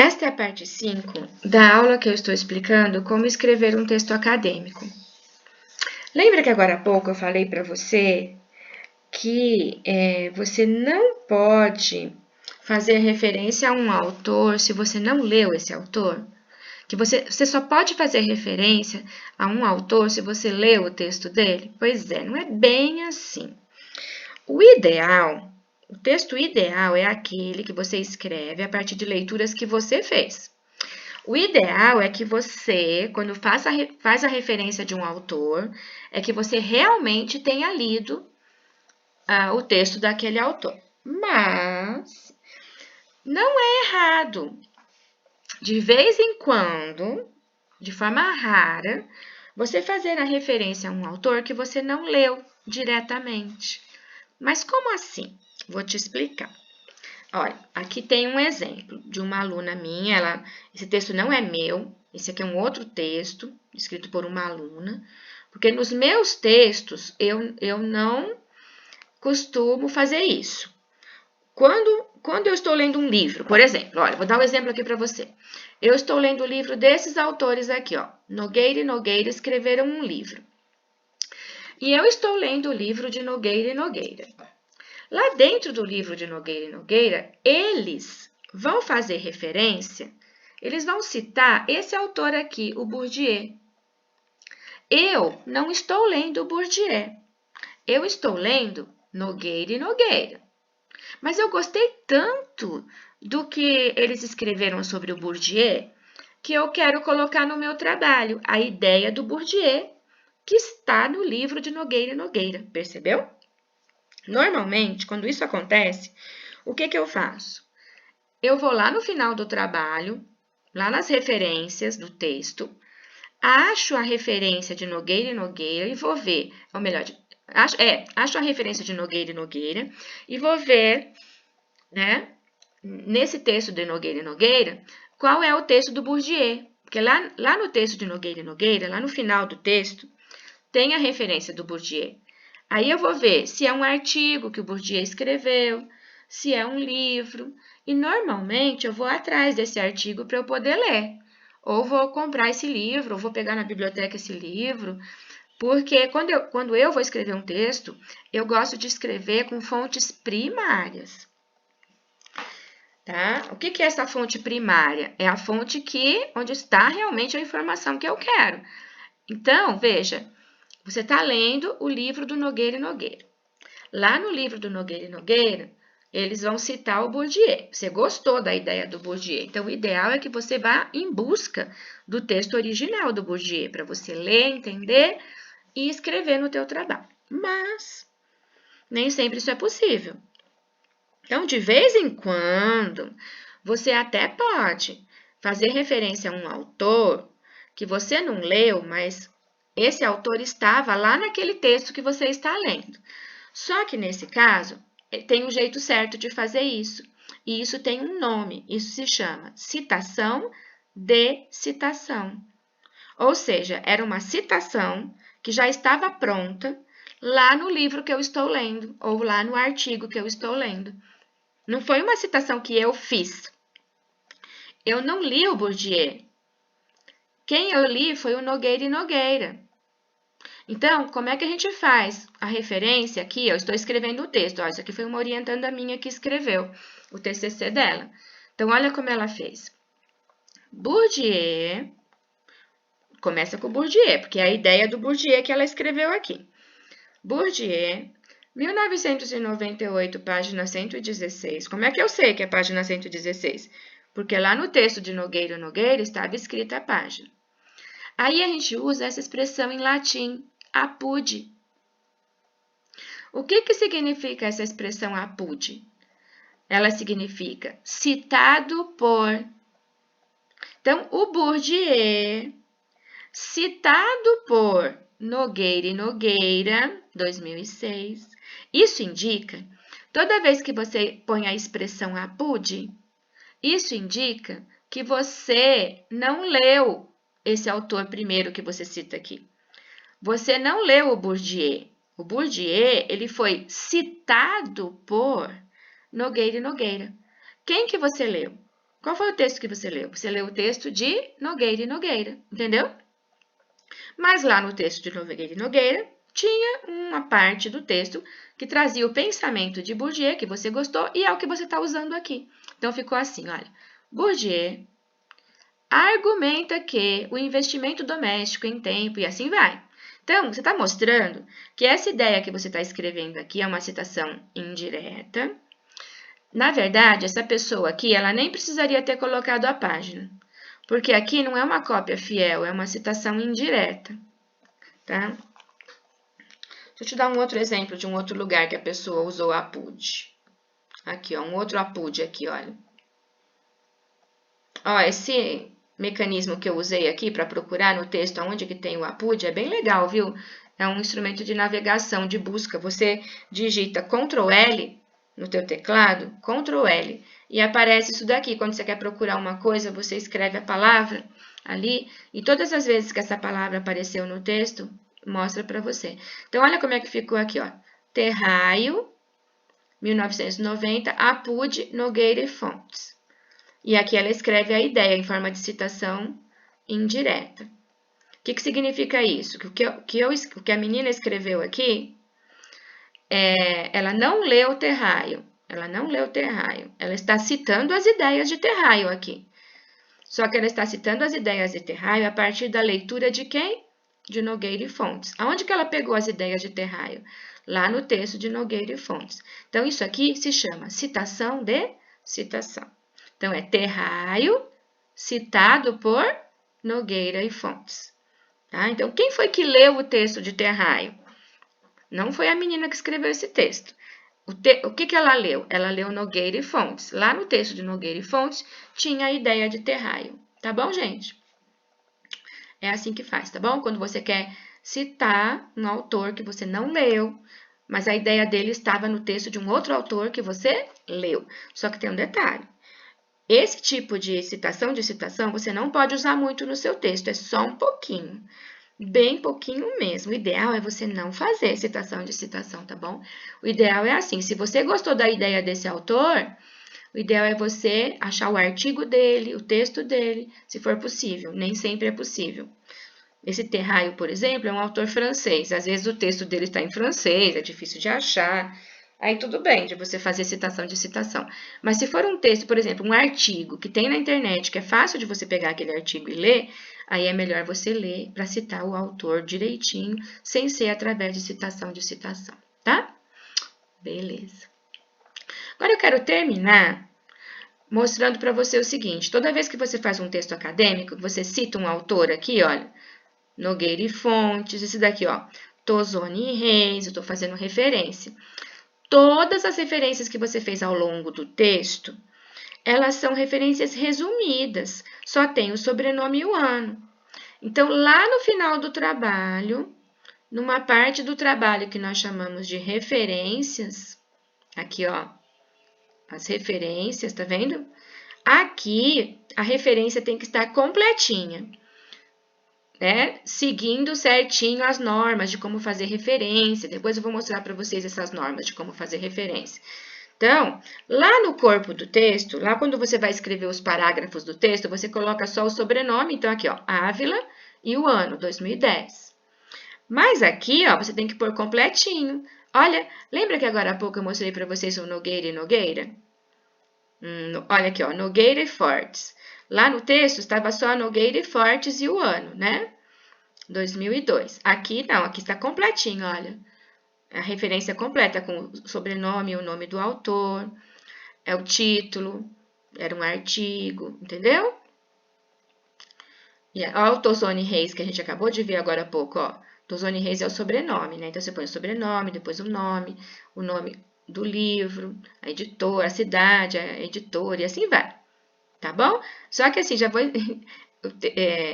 Esta é a parte 5 da aula que eu estou explicando como escrever um texto acadêmico. Lembra que agora há pouco eu falei para você que você não pode fazer referência a um autor se você não leu esse autor? Que você só pode fazer referência a um autor se você leu o texto dele? Pois é, não é bem assim. O texto ideal é aquele que você escreve a partir de leituras que você fez. O ideal é que você, quando faz a referência de um autor, é que você realmente tenha lido o texto daquele autor. Mas não é errado. De vez em quando, de forma rara, você fazer a referência a um autor que você não leu diretamente. Mas como assim? Vou te explicar. Olha, aqui tem um exemplo de uma aluna minha, esse texto não é meu, esse aqui é um outro texto, escrito por uma aluna, porque nos meus textos eu não costumo fazer isso. Quando eu estou lendo um livro, por exemplo, olha, vou dar um exemplo aqui para você. Eu estou lendo o livro desses autores aqui, ó, Nogueira e Nogueira escreveram um livro. E eu estou lendo o livro de Nogueira e Nogueira. Lá dentro do livro de Nogueira e Nogueira, eles vão fazer referência, eles vão citar esse autor aqui, o Bourdieu. Eu não estou lendo o Bourdieu, eu estou lendo Nogueira e Nogueira. Mas eu gostei tanto do que eles escreveram sobre o Bourdieu, que eu quero colocar no meu trabalho a ideia do Bourdieu, que está no livro de Nogueira e Nogueira, percebeu? Normalmente, quando isso acontece, o que eu faço? Eu vou lá no final do trabalho, lá nas referências do texto, acho a referência de Nogueira e Nogueira e vou ver, ou melhor, acho a referência de Nogueira e Nogueira e vou ver, né, nesse texto de Nogueira e Nogueira, qual é o texto do Bourdieu. Porque lá no texto de Nogueira e Nogueira, lá no final do texto, tem a referência do Bourdieu. Aí eu vou ver se é um artigo que o Bourdieu escreveu, se é um livro, e normalmente eu vou atrás desse artigo para eu poder ler. Ou vou comprar esse livro, ou vou pegar na biblioteca esse livro, porque quando eu vou escrever um texto, eu gosto de escrever com fontes primárias. Tá? O que é essa fonte primária? É a fonte onde está realmente a informação que eu quero. Então, veja, você está lendo o livro do Nogueira e Nogueira. Lá no livro do Nogueira e Nogueira, eles vão citar o Bourdieu. Você gostou da ideia do Bourdieu. Então, o ideal é que você vá em busca do texto original do Bourdieu, para você ler, entender e escrever no teu trabalho. Mas, nem sempre isso é possível. Então, de vez em quando, você até pode fazer referência a um autor que você não leu, mas esse autor estava lá naquele texto que você está lendo. Só que nesse caso, tem um jeito certo de fazer isso. E isso tem um nome, isso se chama citação de citação. Ou seja, era uma citação que já estava pronta lá no livro que eu estou lendo, ou lá no artigo que eu estou lendo. Não foi uma citação que eu fiz. Eu não li o Bourdieu. Quem eu li foi o Nogueira e Nogueira. Então, como é que a gente faz a referência aqui? Eu estou escrevendo o texto. Ó, isso aqui foi uma orientanda minha que escreveu o TCC dela. Então, olha como ela fez. Bourdieu, começa com Bourdieu, porque é a ideia do Bourdieu que ela escreveu aqui. Bourdieu, 1998, página 116. Como é que eu sei que é página 116? Porque lá no texto de Nogueira e Nogueira estava escrita a página. Aí a gente usa essa expressão em latim, apud. O que significa essa expressão apud? Ela significa citado por. Então, o Bourdieu, citado por Nogueira e Nogueira, 2006. Isso indica, toda vez que você põe a expressão apud, isso indica que você não leu esse autor primeiro que você cita aqui. Você não leu o Bourdieu. O Bourdieu, ele foi citado por Nogueira e Nogueira. Quem que você leu? Qual foi o texto que você leu? Você leu o texto de Nogueira e Nogueira, entendeu? Mas lá no texto de Nogueira e Nogueira, tinha uma parte do texto que trazia o pensamento de Bourdieu, que você gostou, e é o que você está usando aqui. Então, ficou assim, olha. Bourdieu argumenta que o investimento doméstico em tempo, e assim vai. Então, você está mostrando que essa ideia que você está escrevendo aqui é uma citação indireta. Na verdade, essa pessoa aqui, ela nem precisaria ter colocado a página, porque aqui não é uma cópia fiel, é uma citação indireta, tá? Deixa eu te dar um outro exemplo de um outro lugar que a pessoa usou APUD. Aqui, ó, um outro APUD aqui, olha. Ó, esse mecanismo que eu usei aqui para procurar no texto onde que tem o APUD é bem legal, viu? É um instrumento de navegação, de busca. Você digita Ctrl L no teu teclado, Ctrl L, e aparece isso daqui. Quando você quer procurar uma coisa, você escreve a palavra ali, e todas as vezes que essa palavra apareceu no texto, mostra para você. Então, olha como é que ficou aqui, ó. Terraio, 1990, APUD, Nogueira e Fontes. E aqui ela escreve a ideia em forma de citação indireta. O que significa isso? O que a menina escreveu aqui, ela não leu Terraio. Ela não leu Terraio. Ela está citando as ideias de Terraio aqui. Só que ela está citando as ideias de Terraio a partir da leitura de quem? De Nogueira e Fontes. Aonde que ela pegou as ideias de Terraio? Lá no texto de Nogueira e Fontes. Então, isso aqui se chama citação de citação. Então, é Terraio citado por Nogueira e Fontes. Tá? Então, quem foi que leu o texto de Terraio? Não foi a menina que escreveu esse texto. O que ela leu? Ela leu Nogueira e Fontes. Lá no texto de Nogueira e Fontes tinha a ideia de Terraio. Tá bom, gente? É assim que faz, tá bom? Quando você quer citar um autor que você não leu, mas a ideia dele estava no texto de um outro autor que você leu. Só que tem um detalhe. Esse tipo de citação você não pode usar muito no seu texto, é só um pouquinho. Bem pouquinho mesmo. O ideal é você não fazer citação de citação, tá bom? O ideal é assim, se você gostou da ideia desse autor, o ideal é você achar o artigo dele, o texto dele, se for possível. Nem sempre é possível. Esse Terraio, por exemplo, é um autor francês. Às vezes o texto dele está em francês, é difícil de achar. Aí tudo bem de você fazer citação de citação. Mas se for um texto, por exemplo, um artigo que tem na internet, que é fácil de você pegar aquele artigo e ler, aí é melhor você ler para citar o autor direitinho, sem ser através de citação, tá? Beleza. Agora eu quero terminar mostrando para você o seguinte. Toda vez que você faz um texto acadêmico, você cita um autor aqui, olha, Nogueira e Fontes, esse daqui, ó, Tozoni e Reis, eu estou fazendo referência. Todas as referências que você fez ao longo do texto, elas são referências resumidas, só tem o sobrenome e o ano. Então, lá no final do trabalho, numa parte do trabalho que nós chamamos de referências, aqui, ó, as referências, tá vendo? Aqui, a referência tem que estar completinha, né? Seguindo certinho as normas de como fazer referência. Depois eu vou mostrar para vocês essas normas de como fazer referência. Então, lá no corpo do texto, lá quando você vai escrever os parágrafos do texto, você coloca só o sobrenome. Então, aqui, ó, Ávila e o ano, 2010. Mas aqui, ó, você tem que pôr completinho. Olha, lembra que agora há pouco eu mostrei para vocês o Nogueira e Nogueira? Olha aqui, ó, Nogueira e Fortes. Lá no texto estava só Nogueira e Fortes e o ano, né? 2002. Aqui não, aqui está completinho, olha. A referência completa com o sobrenome e o nome do autor, é o título, era um artigo, entendeu? E ó, o Tozoni Reis, que a gente acabou de ver agora há pouco, ó. Tozoni Reis é o sobrenome, né? Então, você põe o sobrenome, depois o nome do livro, a editora, a cidade, a editora, e assim vai. Tá bom? Só que assim, já vou...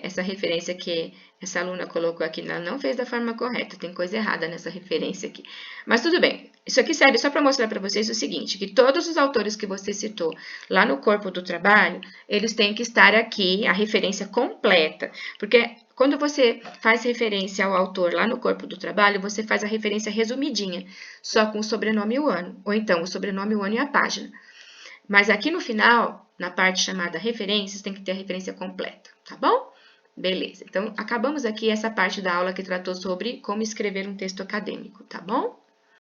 essa referência que essa aluna colocou aqui, ela não fez da forma correta, tem coisa errada nessa referência aqui. Mas tudo bem, isso aqui serve só para mostrar para vocês o seguinte, que todos os autores que você citou lá no corpo do trabalho, eles têm que estar aqui, a referência completa, porque quando você faz referência ao autor lá no corpo do trabalho, você faz a referência resumidinha, só com o sobrenome e o ano, ou então o sobrenome, o ano e a página. Mas aqui no final, na parte chamada referências, tem que ter a referência completa, tá bom? Beleza, então acabamos aqui essa parte da aula que tratou sobre como escrever um texto acadêmico, tá bom?